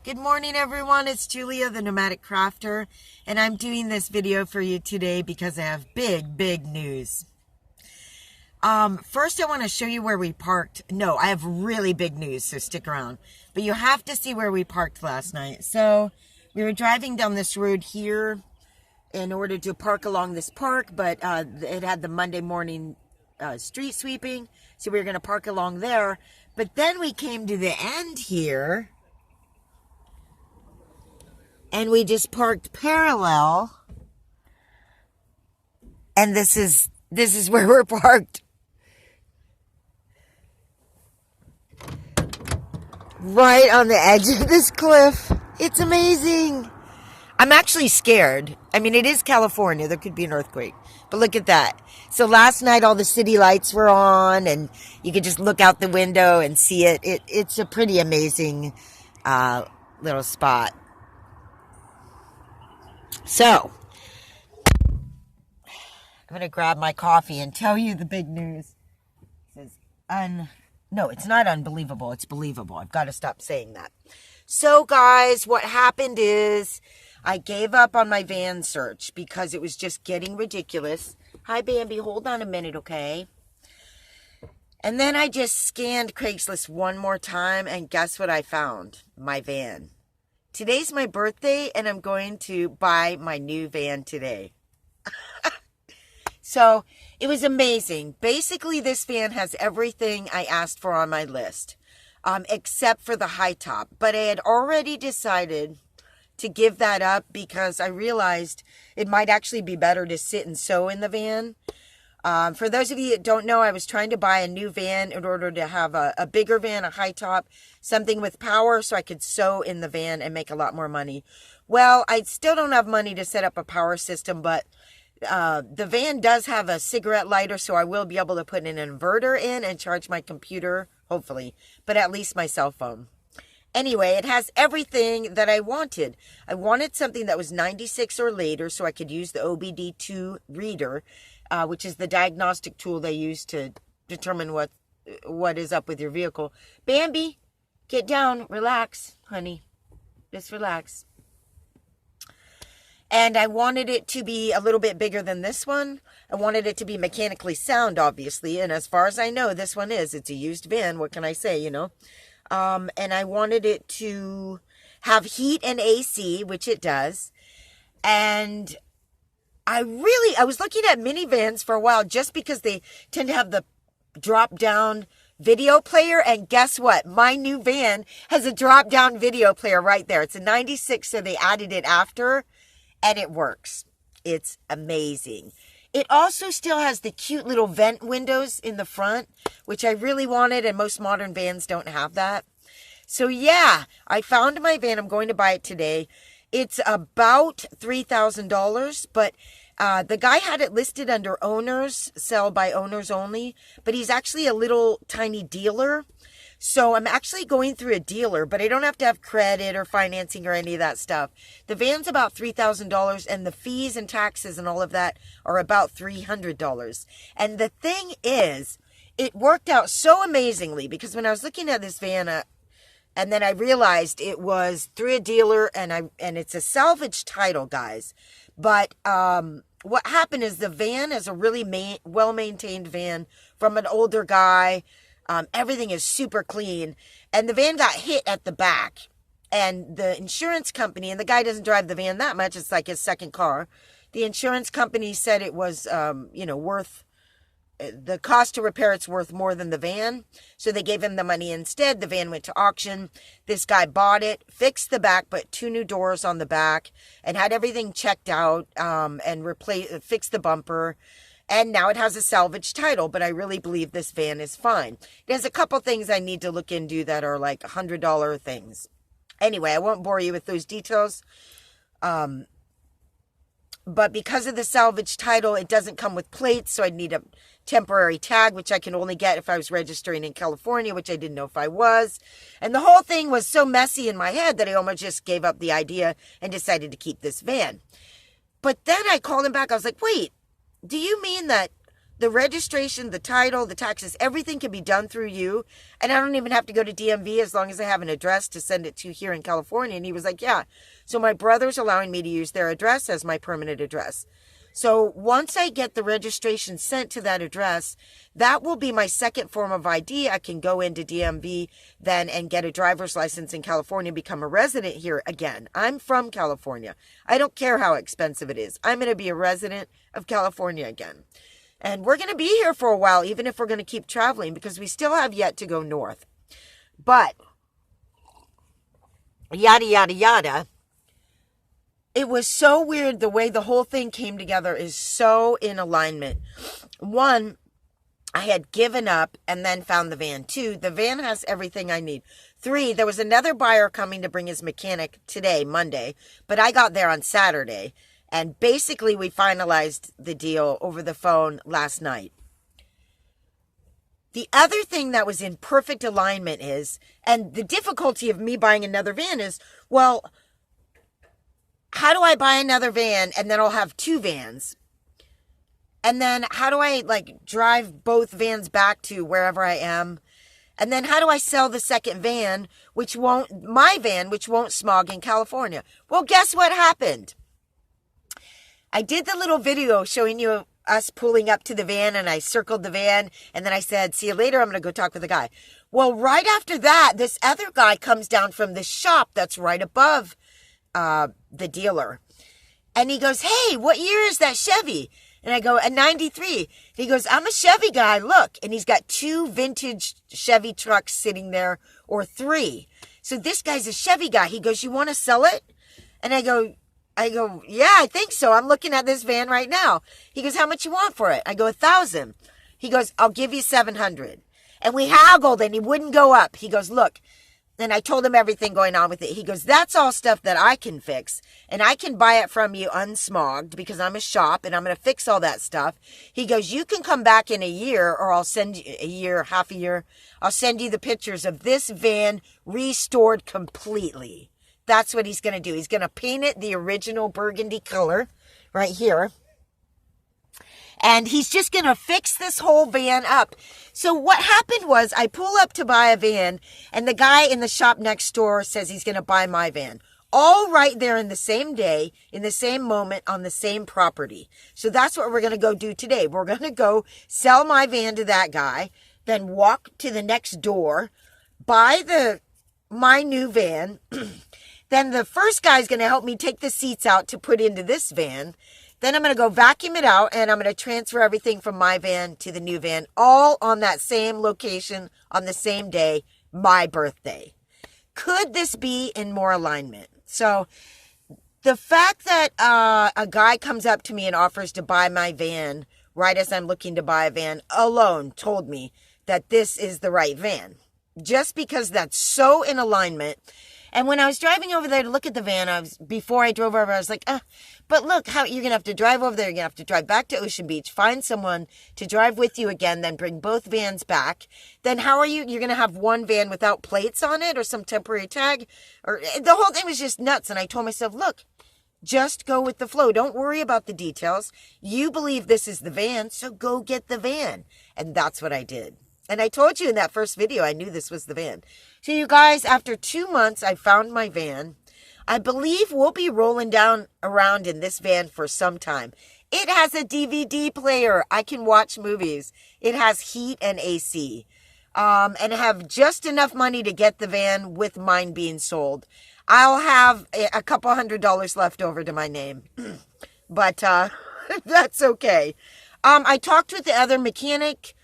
Good morning, everyone. It's Julia, the Nomadic Crafter, and I'm doing this video for you today because I have big news. First, I want to show you where we parked. No, I have really big news, so stick around. But you have to see where we parked last night. So, we were driving down this road here in order to park along this park, but it had the Monday morning street sweeping, so we were going to park along there. But then we came to the end here, and we just parked parallel, and this is where we're parked. Right on the edge of this cliff. It's amazing. I'm actually scared. I mean, it is California. There could be an earthquake. But look at that. So last night all the city lights were on, and you could just look out the window and see it. It's a pretty amazing little spot. So, I'm going to grab my coffee and tell you the big news. It says, no, it's not unbelievable. It's believable. I've got to stop saying that. So, guys, what happened is I gave up on my van search because it was just getting ridiculous. Hi, Bambi. Hold on a minute, okay? And then I just scanned Craigslist one more time, and guess what I found? My van. Today's my birthday, and I'm going to buy my new van today. So, it was amazing. Basically, this van has everything I asked for on my list, except for the high top. But I had already decided to give that up because I realized it might actually be better to sit and sew in the van. For those of you that don't know, I was trying to buy a new van in order to have a bigger van, a high top, something with power so I could sew in the van and make a lot more money. Well, I still don't have money to set up a power system, but the van does have a cigarette lighter, so I will be able to put an inverter in and charge my computer, hopefully, but at least my cell phone. Anyway, it has everything that I wanted. I wanted something that was 96 or later so I could use the OBD2 reader, which is the diagnostic tool they use to determine what is up with your vehicle. Bambi, get down, relax, honey. Just relax. And I wanted it to be a little bit bigger than this one. I wanted it to be mechanically sound, obviously. And as far as I know, this one is. It's a used van. What can I say, you know? And I wanted it to have heat and AC, which it does. And I was looking at minivans for a while just because they tend to have the drop-down video player. And guess what? My new van has a drop-down video player right there. It's a 96, so they added it after, and it works. It's amazing. It also still has the cute little vent windows in the front, which I really wanted, and most modern vans don't have that. So yeah, I found my van. I'm going to buy it today. It's about $3,000, but the guy had it listed under owners, sell by owners only, but he's actually a little tiny dealer. So I'm actually going through a dealer, but I don't have to have credit or financing or any of that stuff. The van's about $3,000, and the fees and taxes and all of that are about $300. And the thing is, it worked out so amazingly because when I was looking at this van, and then I realized it was through a dealer, and it's a salvage title, guys. But what happened is the van is a really well-maintained van from an older guy. Everything is super clean, and the van got hit at the back, and the insurance company, and the guy doesn't drive the van that much. It's like his second car. The insurance company said it was, worth, the cost to repair it's worth more than the van. So they gave him the money instead. The van went to auction. This guy bought it, fixed the back, put 2 new doors on the back, and had everything checked out, and fixed the bumper. And now it has a salvage title, but I really believe this van is fine. There's a couple things I need to look into that are like $100 things. Anyway, I won't bore you with those details. But because of the salvage title, it doesn't come with plates, so I'd need a temporary tag, which I can only get if I was registering in California, which I didn't know if I was. And the whole thing was so messy in my head that I almost just gave up the idea and decided to keep this van. But then I called him back. I was like, wait. Do you mean that the registration, the title, the taxes, everything can be done through you. And I don't even have to go to DMV as long as I have an address to send it to here in California. And he was like, yeah. So my brother's allowing me to use their address as my permanent address. So once I get the registration sent to that address, that will be my second form of ID. I can go into DMV then and get a driver's license in California, become a resident here again. I'm from California. I don't care how expensive it is. I'm going to be a resident of California again. And we're going to be here for a while, even if we're going to keep traveling, because we still have yet to go north. But, yada, yada, yada. It was so weird. The way the whole thing came together is so in alignment. One, I had given up and then found the van. Two, the van has everything I need. Three, there was another buyer coming to bring his mechanic today, Monday, but I got there on Saturday. And basically we finalized the deal over the phone last night. The other thing that was in perfect alignment is, and the difficulty of me buying another van is, well, how do I buy another van and then I'll have two vans? And then how do I drive both vans back to wherever I am? And then how do I sell the second van, which won't smog in California? Well, guess what happened? I did the little video showing you us pulling up to the van, and I circled the van, and then I said, see you later, I'm going to go talk with the guy. Well, right after that, this other guy comes down from the shop that's right above the dealer. And he goes, hey, what year is that Chevy? And I go, a 93. And he goes, I'm a Chevy guy, look. And he's got two vintage Chevy trucks sitting there, or three. So this guy's a Chevy guy. He goes, you want to sell it? And I go, yeah, I think so. I'm looking at this van right now. He goes, how much you want for it? I go, 1,000. He goes, I'll give you 700. And we haggled and he wouldn't go up. He goes, look. And I told him everything going on with it. He goes, that's all stuff that I can fix. And I can buy it from you unsmogged because I'm a shop and I'm going to fix all that stuff. He goes, you can come back in a year, or I'll send you half a year. I'll send you the pictures of this van restored completely. That's what he's going to do. He's going to paint it the original burgundy color right here. And he's just going to fix this whole van up. So what happened was I pull up to buy a van, and the guy in the shop next door says he's going to buy my van. All right there in the same day, in the same moment, on the same property. So that's what we're going to go do today. We're going to go sell my van to that guy, then walk to the next door, buy my new van. Then the first guy's going to help me take the seats out to put into this van. Then I'm going to go vacuum it out, and I'm going to transfer everything from my van to the new van, all on that same location on the same day, my birthday. Could this be in more alignment? So the fact that a guy comes up to me and offers to buy my van right as I'm looking to buy a van alone told me that this is the right van. Just because that's so in alignment. And when I was driving over there to look at the van, before I drove over, I was like, but look, how you're going to have to drive over there. You're going to have to drive back to Ocean Beach, find someone to drive with you again, then bring both vans back. Then how are you're going to have one van without plates on it or some temporary tag? Or the whole thing was just nuts. And I told myself, look, just go with the flow. Don't worry about the details. You believe this is the van, so go get the van. And that's what I did. And I told you in that first video, I knew this was the van. So you guys, after 2 months, I found my van. I believe we'll be rolling around in this van for some time. It has a DVD player. I can watch movies. It has heat and AC. And I have just enough money to get the van with mine being sold. I'll have a couple $100 left over to my name. But that's okay. I talked with the other mechanic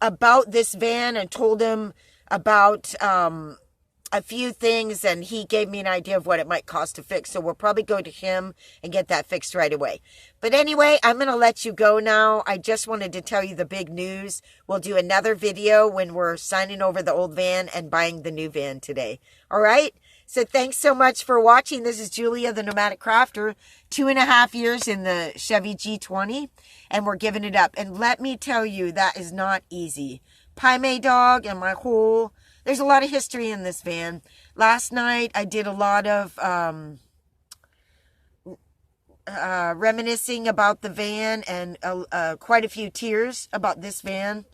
about this van and told him about a few things, and he gave me an idea of what it might cost to fix. So we'll probably go to him and get that fixed right away. But anyway, I'm going to let you go now. I just wanted to tell you the big news. We'll do another video when we're signing over the old van and buying the new van today. All right? So thanks so much for watching. This is Julia, the Nomadic Crafter. 2.5 years in the Chevy G20, and we're giving it up. And let me tell you, that is not easy. Pie dog and my whole... There's a lot of history in this van. Last night, I did a lot of reminiscing about the van and quite a few tears about this van.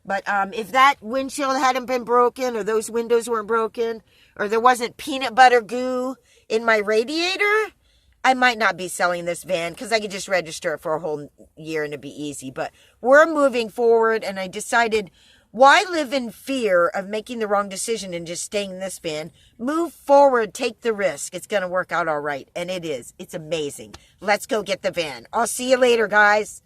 But if that windshield hadn't been broken, or those windows weren't broken, or there wasn't peanut butter goo in my radiator, I might not be selling this van, because I could just register it for a whole year and it'd be easy. But we're moving forward, and I decided, why live in fear of making the wrong decision and just staying in this van? Move forward, take the risk. It's going to work out all right. And it is. It's amazing. Let's go get the van. I'll see you later, guys.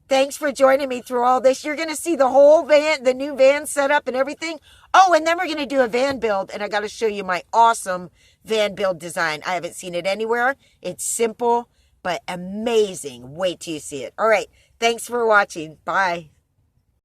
Thanks for joining me through all this. You're going to see the whole van, the new van setup and everything. Oh, and then we're going to do a van build, and I got to show you my awesome van build design. I haven't seen it anywhere. It's simple, but amazing. Wait till you see it. All right. Thanks for watching. Bye.